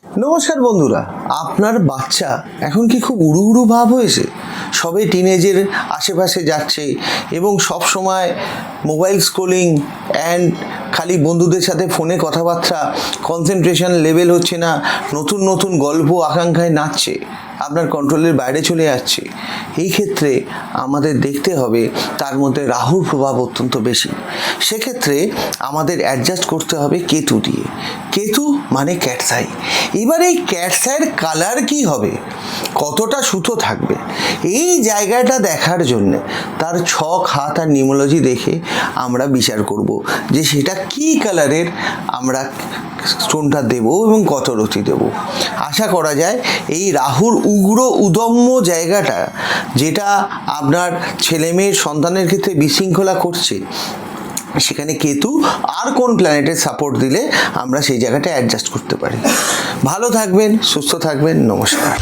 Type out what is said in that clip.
নমস্কার বন্ধুরা, আপনার বাচ্চা এখন কি খুব উড়ু উড়ু ভাব হয়েছে? সবে টিনেজের আশেপাশে যাচ্ছে এবং সব সময় মোবাইল স্ক্রোলিং অ্যান্ড খালি বন্ধুদের সাথে ফোনে কথাবার্তা, কনসেন্ট্রেশন লেভেল হচ্ছে না, নতুন নতুন গল্প আকাঙ্ক্ষায় নাচছে, আপনার কন্ট্রোলের বাইরে চলে যাচ্ছে। এই ক্ষেত্রে আমাদের দেখতে হবে তার মধ্যে রাহুর প্রভাব অত্যন্ত বেশি। সেক্ষেত্রে আমাদের অ্যাডজাস্ট করতে হবে কেতু দিয়ে। কেতু মানে ক্যাটসাই। এবার এই ক্যাটসাইয়ের কালার কি হবে, কতটা সুতো থাকবে, এই জায়গাটা দেখার জন্যে তার ছক, হাত আর নিউমোলজি দেখে আমরা বিচার করব যে সেটা কী কালারের আমরা স্টোনটা দেব এবং কত রতি দেব। আশা করা যায় এই রাহুর উগ্র উদম্য জায়গাটা, যেটা আপনার ছেলে মেয়ের সন্তানের ক্ষেত্রে বিশৃঙ্খলা করছে, সেখানে কেতু আর কোন প্ল্যানেটের সাপোর্ট দিলে আমরা সেই জায়গাটা অ্যাডজাস্ট করতে পারি। ভালো থাকবেন, সুস্থ থাকবেন, নমস্কার।